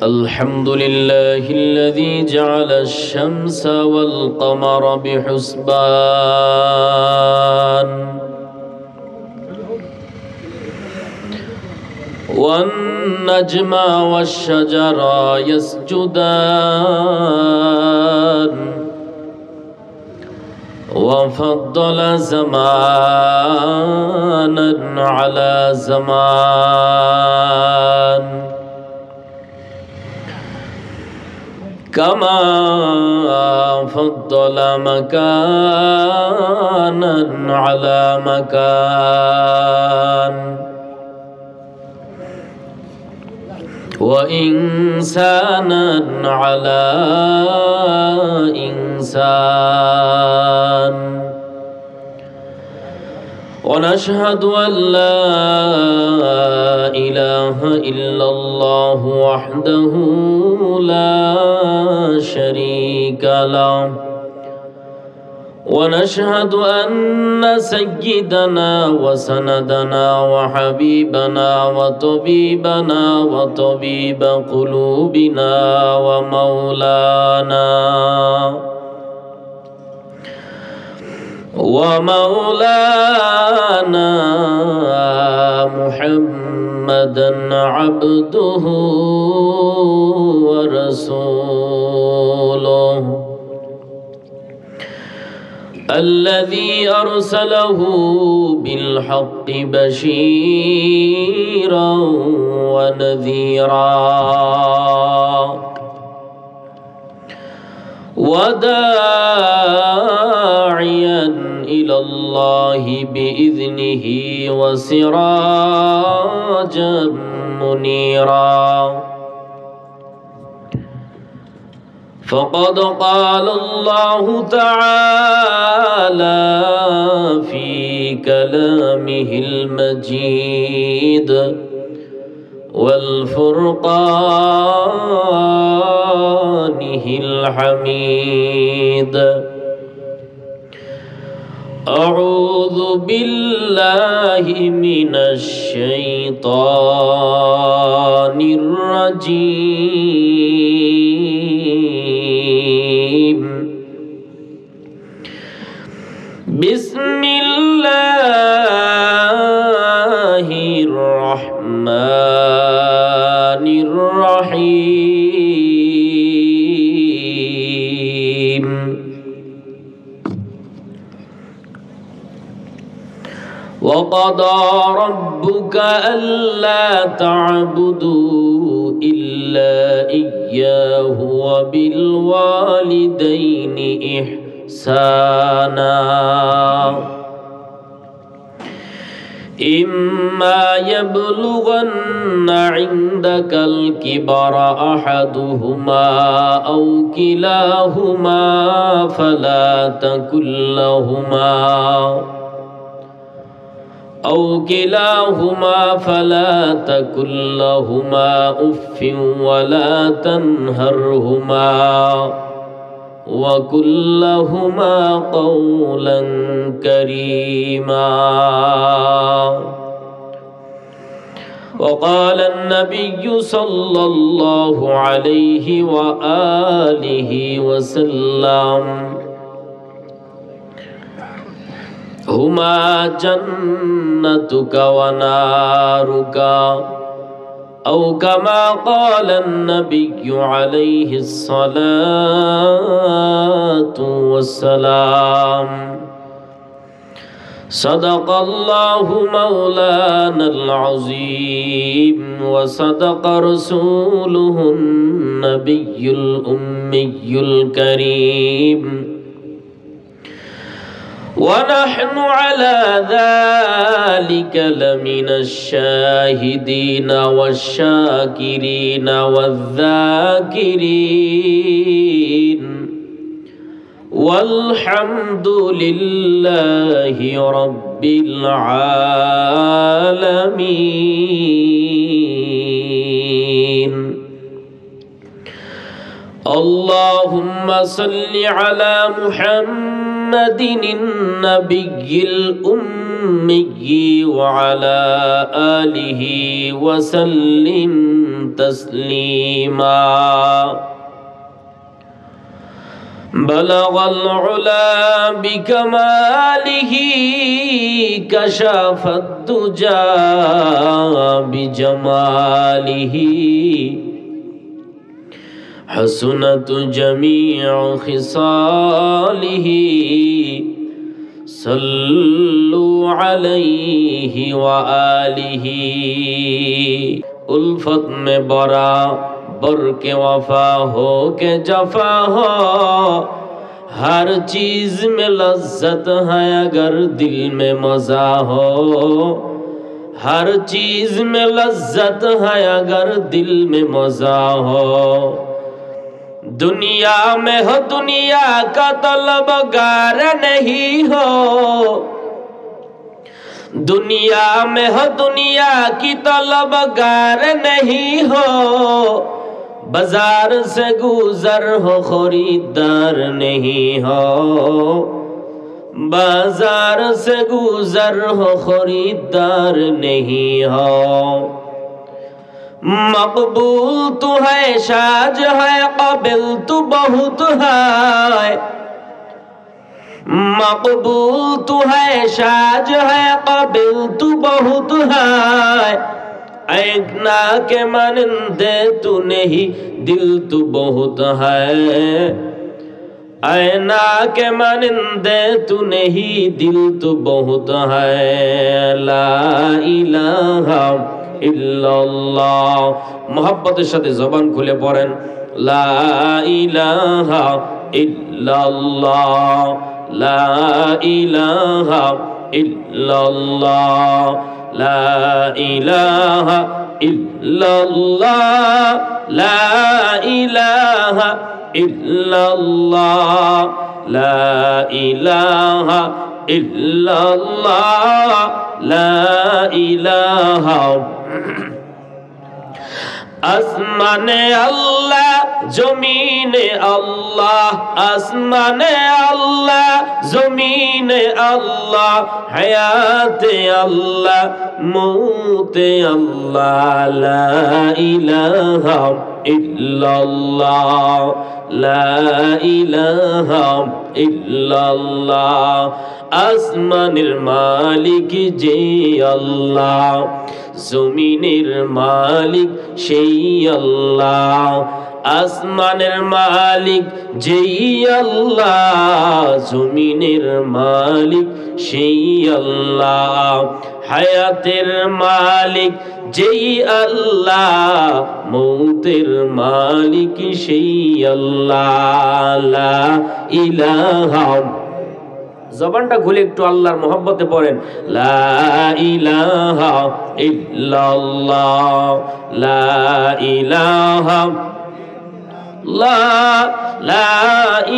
الحمد لله الذي جعل الشمس والقمر بحسبان والنجم والشجر يسجدان وفضل زمانا على زمان كما فضل مكانا على مكان وإنسانا على إنسان ونشهد أن لا إله إلا الله وحده لا شريك له ونشهد أن سيدنا وسندنا وحبيبنا وطبيبنا وطبيب قلوبنا ومولانا محمدا عبده ورسوله الذي أرسله بالحق بشيرا ونذيرا وداعيا إلى الله بإذنه وسراجا منيرا فقد قال الله تعالى في كلامه المجيد والفرقانه الحميد أعوذ بالله من الشيطان الرجيم بسم الله الرحمن الرحيم وقضى ربك ألا تعبدوا إلا إياه وبالوالدين إحسانا إما يبلغن عندك الكبر أحدهما أو كلاهما فلا تكن لهما أف ولا تنهرهما وقل لهما قولا كريما وقال النبي صلى الله عليه وآله وسلم هما جنتك ونارك أو كما قال النبي عليه الصلاة والسلام صدق الله مولانا العظيم وصدق رسوله النبي الأمي الكريم ونحن على ذلك لمن الشاهدين والشاكرين والذاكرين والحمد لله رب العالمين اللهم صل على محمد محمد النبي الأمي وعلى آله وسلم تسليما بلغ العلا بكماله كشف الدجى بجماله حسنت جميع خصاله صلوا عليه وآله उल्फत में बराबर के वफा हो के जफा हो हर चीज में लज्जत है अगर दिल में मजा हो हर चीज में लज्जत है अगर दिल में मजा हो दुनिया में हो दुनिया का तलबगार नहीं हो दुनिया में हो दुनिया की तलबगार नहीं हो बाजार से गुजर हो खरीदार नहीं हो बाजार से गुजर हो खरीदार नहीं हो मकबूल तू है शाज है काबिल तू बहुत है मकबूल तू है शाज है काबिल तू बहुत है एक ना के मानिंदे तू नहीं दिल तू बहुत है ऐना के मानिंदे तू नहीं दिल तू बहुत है ला इलाहा इल्लल्लाह मोहब्बतेर साथे जबान खुले पड़ेन ला इलाहा इल्लल्लाह ला इलाहा इल्लल्लाह ला इलाहा इल्लल्लाह ला इलाहा इल्लल्लाह ला इलाहा इल्लल्लाह ला इलाहा आसमाने अल्लाह जमीने अल्लाह आसमाने अल्लाह जमीने अल्लाह हयाते अल्लाह मौते अल्लाह ला इलाहा इल्लल्लाह ला इलाहा इल्लल्लाह आसमानेर मालिक जे अल्लाह जमीनेर मालिक সেই আল্লাহ আসমানের মালিক যেই আল্লাহ জমিনের মালিক সেই আল্লাহ হায়াতের মালিক যেই আল্লাহ মৌতের মালিক সেই আল্লাহ লা ইলাহা জবানটা খুলে একটু আল্লাহর মহব্বতে পড়েন লা ইলাহা ইল্লাল্লাহ লা ইলাহা লা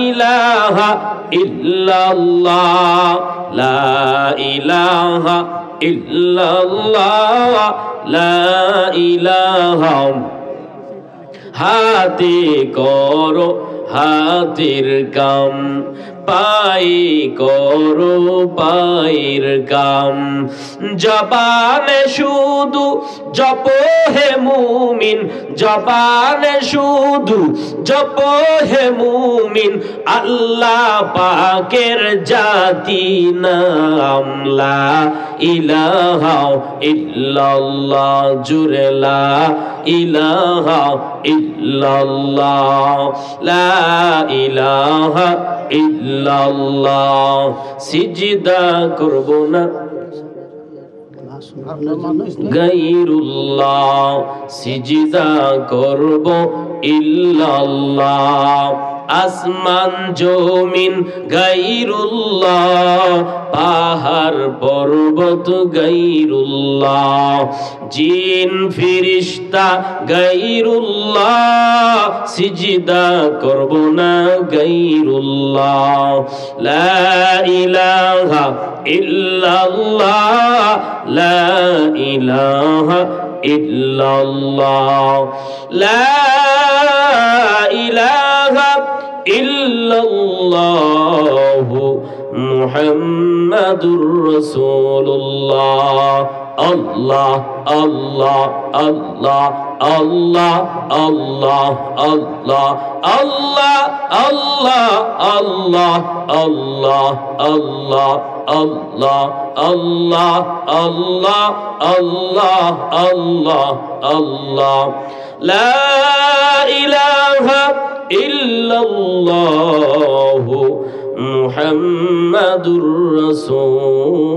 ইলাহা ইল্লাল্লাহ লা ইলাহা ইল্লাল্লাহ লা ইলাহা হাতে করো হাতের কাম পায়ে করো পায়ের কাম জবানে শুধু জপো হে মুমিন জবানে শুধু জপো হে মুমিন আল্লাহ পাকের জাতি নাম লা ইলাহা ইল্লাল্লাহ জুরে লা ইলাহা ইল্লাল্লাহ লা ইলাহা ইল্লাল্লাহ সিজদা করব না গায়রুল্লাহ সিজদা করব ইল্লাল্লাহ আসমান জমিন গায়রুল্লাহ পাহাড় পর্বত গায়রুল্লাহ জিন ফেরেশতা গায়রুল্লাহ সিজদা করব না গায়রুল্লাহ লা ইলাহা ইল্লাল্লাহ লা ইলাহা ইল্লাল্লাহ লা ইলাহা ইল্লাল্লাহ মুহাম্মাদুর রাসূলুল্লাহ। আল্লাহ আল্লাহ আল্লাহ আল্লাহ আল্লাহ আল্লাহ আল্লাহ আল্লাহ আল্লাহ আল্লাহ আল্লাহ আল্লাহ আল্লাহ আল্লাহ আল্লাহ আল্লাহ আল্লাহ লা ইলাহা ইল্লাল্লাহু মুহাম্মাদুর রাসূল